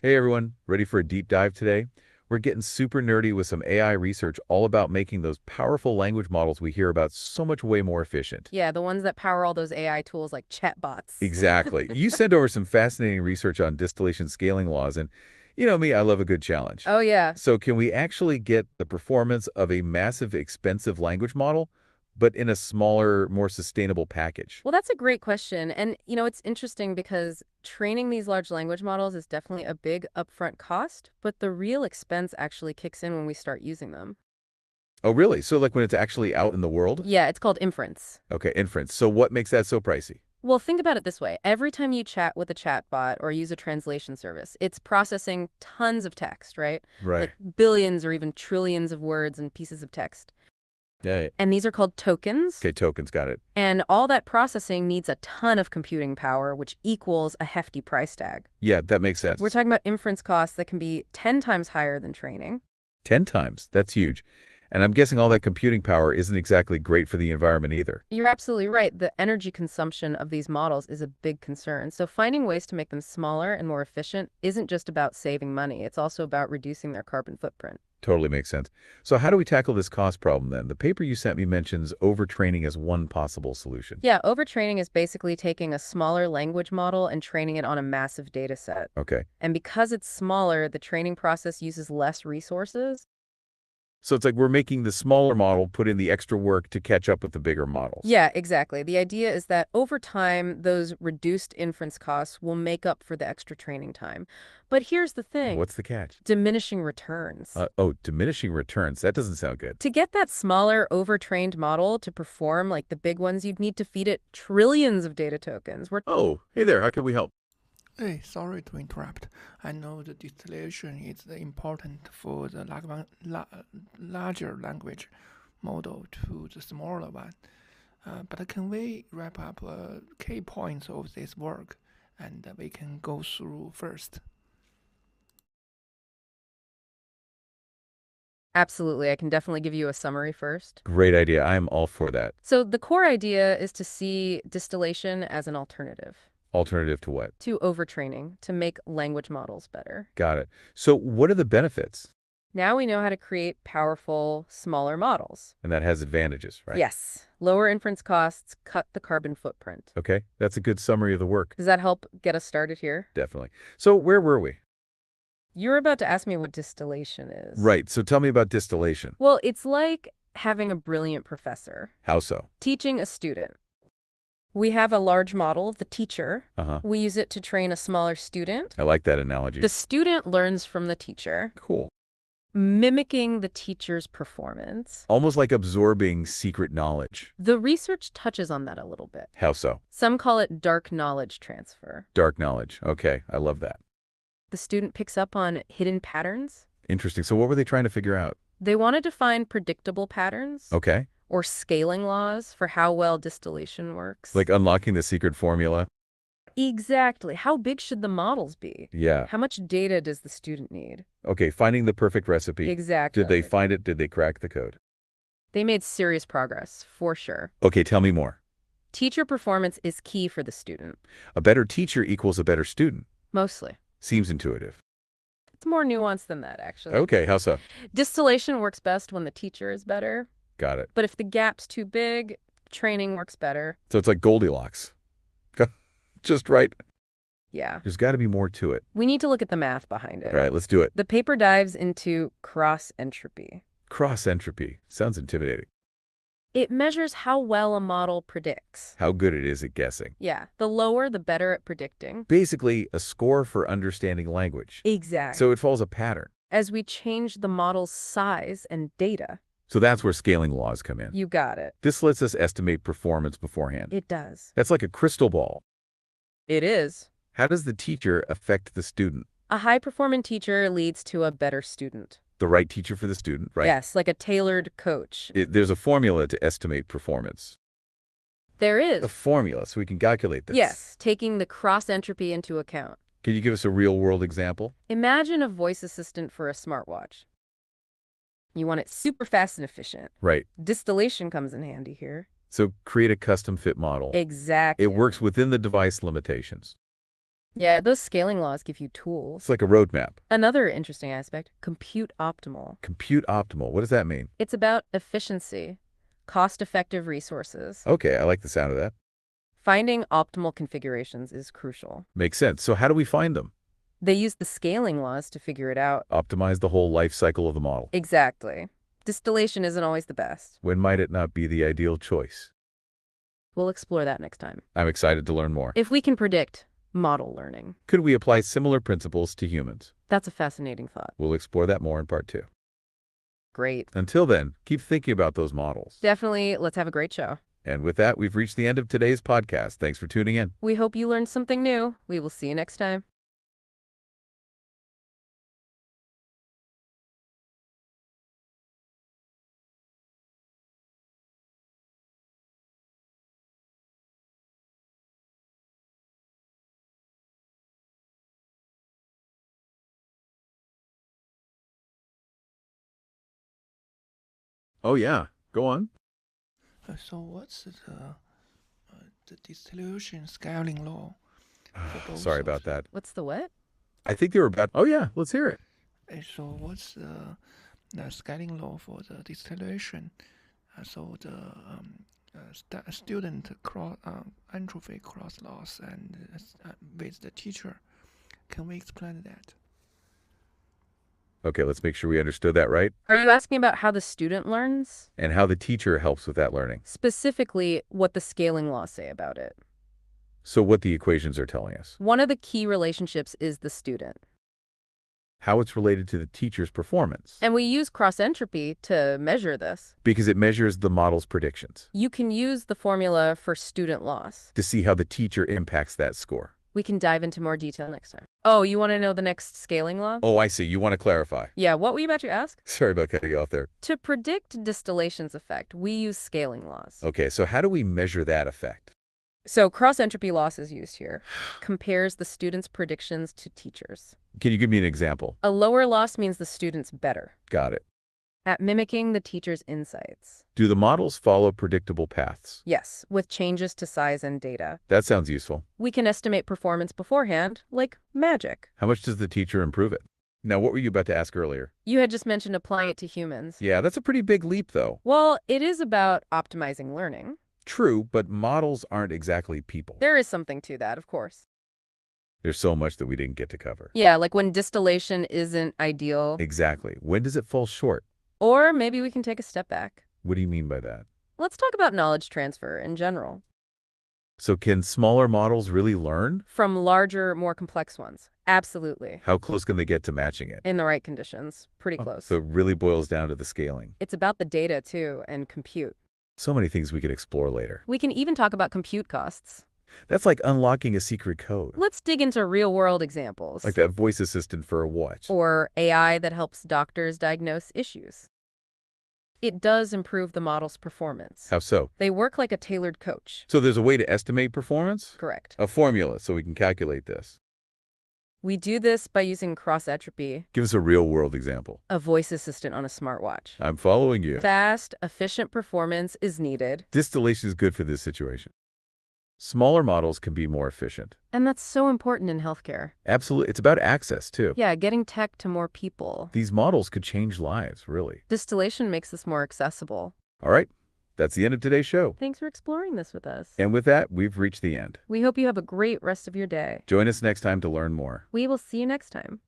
Hey everyone, ready for a deep dive today? We're getting super nerdy with some AI research all about making those powerful language models we hear about so much way more efficient. Yeah, the ones that power all those AI tools like chatbots. Exactly. You sent over some fascinating research on distillation scaling laws, and you know me, I love a good challenge. Oh, yeah. So can we actually get the performance of a massive, expensive language model, but in a smaller, more sustainable package? Well, that's a great question. And, it's interesting because training these large language models is definitely a big upfront cost, but the real expense actually kicks in when we start using them. Oh, really? So like when it's actually out in the world? Yeah, it's called inference. Okay, inference. So what makes that so pricey? Well, think about it this way. Every time you chat with a chatbot or use a translation service, it's processing tons of text, right? Right. Like billions or even trillions of words and pieces of text. Yeah. And these are called tokens. Okay, tokens, got it. And all that processing needs a ton of computing power, which equals a hefty price tag. Yeah, that makes We're sense. talking about inference costs that can be 10 times higher than training. 10 times. That's huge. And I'm guessing all that computing power isn't exactly great for the environment either. You're absolutely right. The energy consumption of these models is a big concern. So finding ways to make them smaller and more efficient isn't just about saving money. It's also about reducing their carbon footprint. Totally makes sense. So how do we tackle this cost problem then? The paper you sent me mentions overtraining as one possible solution. Yeah, overtraining is basically taking a smaller language model and training it on a massive data set. Okay. And because it's smaller, the training process uses less resources. So it's like we're making the smaller model put in the extra work to catch up with the bigger models. Yeah, exactly. The idea is that over time, those reduced inference costs will make up for the extra training time. But here's the thing, What's the catch? diminishing returns. Oh, diminishing returns. That doesn't sound good. To get that smaller, overtrained model to perform like the big ones, you'd need to feed it trillions of data tokens. Oh, hey there. How can we help? Hey, sorry to interrupt. I know the distillation is important for the larger language model to the smaller one. But can we wrap up key points of this work and we can go through first? Absolutely. I can definitely give you a summary first. Great idea. I'm all for that. So the core idea is to see distillation as an alternative Alternative to what? to overtraining to make language models better. Got it. So what are the benefits? Now we know how to create powerful, smaller models. And that has advantages, right? Yes, lower inference costs cut the carbon footprint. Okay, that's a good summary of the work. Does that help get us started here? Definitely. So where were we? You're about to ask me what distillation is. Right. So tell me about distillation. Well, it's like having a brilliant professor How so? teaching a student. We have a large model, the teacher. Uh-huh. We use it to train a smaller student. I like that analogy. The student learns from the teacher, Cool. mimicking the teacher's performance. Almost like absorbing secret knowledge. The research touches on that a little bit. How so? Some call it dark knowledge transfer. Dark knowledge. Okay, I love that. The student picks up on hidden patterns. Interesting. So what were they trying to figure out? They wanted to find predictable patterns Okay. or scaling laws for how well distillation works. Like unlocking the secret formula? Exactly. How big should the models be? Yeah. How much data does the student need? Okay, finding the perfect recipe. Exactly. Did they find it? Did they crack the code? They made serious progress, for sure. Okay, tell me more. Teacher performance is key for the student. A better teacher equals a better student. Mostly. Seems intuitive. It's more nuanced than that, actually. Okay, how so? Distillation works best when the teacher is better, Got it. but if the gap's too big, training works better. So it's like Goldilocks. Just right. Yeah. There's got to be more to it. We need to look at the math behind it. All right, let's do it. The paper dives into cross entropy. Cross entropy. Sounds intimidating. It measures how well a model predicts. How good it is at guessing. Yeah, the lower, the better at predicting. Basically, a score for understanding language. Exactly. So it follows a pattern. As we change the model's size and data, So that's where scaling laws come in. you got it. This lets us estimate performance beforehand. It does. That's like a crystal ball. It is. How does the teacher affect the student? A high-performing teacher leads to a better student. The right teacher for the student, right? Yes, like a tailored coach. There's a formula to estimate performance. There A is. formula, so we can calculate this. Yes, taking the cross entropy into account. Can you give us a real-world example? Imagine a voice assistant for a smartwatch. You want it super fast and efficient. Right. Distillation comes in handy here. So create a custom fit model. Exactly. It works within the device limitations. Yeah, those scaling laws give you tools. It's like a roadmap. Another interesting aspect, compute optimal. Compute optimal. What does that mean? It's about efficiency, cost-effective resources. Okay, I like the sound of that. Finding optimal configurations is crucial. Makes sense. So how do we find them? They use the scaling laws to figure it out. Optimize the whole life cycle of the model. Exactly. Distillation isn't always the best. When might it not be the ideal choice? We'll explore that next time. I'm excited to learn more. If we can predict model learning, Could we apply similar principles to humans? that's a fascinating thought. We'll explore that more in part 2. Great. Until then, keep thinking about those models. Definitely, let's have a great show. And with that, we've reached the end of today's podcast. Thanks for tuning in. We hope you learned something new. We will see you next time. Oh, yeah. Go on. So what's the distillation scaling law for both Sorry of about them? that. What's the what? I think they were about... Oh, yeah. Let's hear it. So what's the scaling law for the distillation? So the student entropy cross loss and with the teacher. Can we explain that? Okay, let's make sure we understood that right. Are you asking about how the student learns? And how the teacher helps with that learning. Specifically, what the scaling laws say about it. So what the equations are telling us. One of the key relationships is the student. How it's related to the teacher's performance. And we use cross-entropy to measure this. Because it measures the model's predictions. You can use the formula for student loss. To see how the teacher impacts that score. We can dive into more detail next time. Oh, you want to know the next scaling law? Oh, I see. You want to clarify. Yeah, what were you about to ask? Sorry about cutting you off there. To predict distillation's effect, we use scaling laws. Okay, so how do we measure that effect? So cross-entropy loss is used here. Compares the student's predictions to teachers. Can you give me an example? A lower loss means the student's better Got it. at mimicking the teacher's insights. Do the models follow predictable paths? Yes, with changes to size and data. That sounds useful. We can estimate performance beforehand, like magic. How much does the teacher improve it? Now, what were you about to ask earlier? You had just mentioned applying it to humans. Yeah, that's a pretty big leap, though. Well, it is about optimizing learning. True, but models aren't exactly people. There is something to that, of course. There's so much that we didn't get to cover. Yeah, like when distillation isn't ideal. Exactly. When does it fall short? Or maybe we can take a step back. What do you mean by that? Let's talk about knowledge transfer in general. So can smaller models really learn? From larger, more complex ones. Absolutely. How close can they get to matching it? In the right conditions. Pretty close. So it really boils down to the scaling. It's about the data, too, and compute. So many things we could explore later. We can even talk about compute costs. That's like unlocking a secret code. Let's dig into real-world examples. Like that voice assistant for a watch. Or AI that helps doctors diagnose issues. It does improve the model's performance. How so? They work like a tailored coach. So there's a way to estimate performance? Correct. A formula so we can calculate this. We do this by using cross-entropy, Give us a real-world example. a voice assistant on a smartwatch. I'm following you. Fast, efficient performance is needed. Distillation is good for this situation. Smaller models can be more efficient. And that's so important in healthcare. Absolutely. It's about access, too. Yeah, getting tech to more people. These models could change lives, really. Distillation makes this more accessible. All right. That's the end of today's show. Thanks for exploring this with us. And with that, we've reached the end. We hope you have a great rest of your day. Join us next time to learn more. We will see you next time.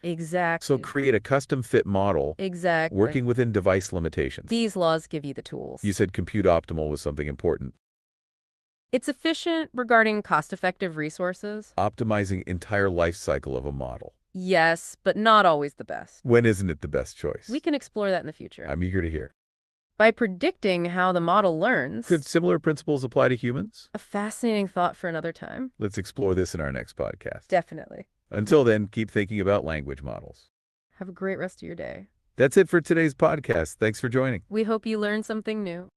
Exactly. So create a custom fit model Exactly. working within device limitations. These laws give you the tools. You said compute optimal was something important. It's efficient regarding cost-effective resources. Optimizing entire life cycle of a model. Yes, but not always the best. When isn't it the best choice? We can explore that in the future. I'm eager to hear. By predicting how the model learns. Could similar principles apply to humans? A fascinating thought for another time. Let's explore this in our next podcast. Definitely. Until then, keep thinking about language models. Have a great rest of your day. That's it for today's podcast. Thanks for joining. We hope you learned something new.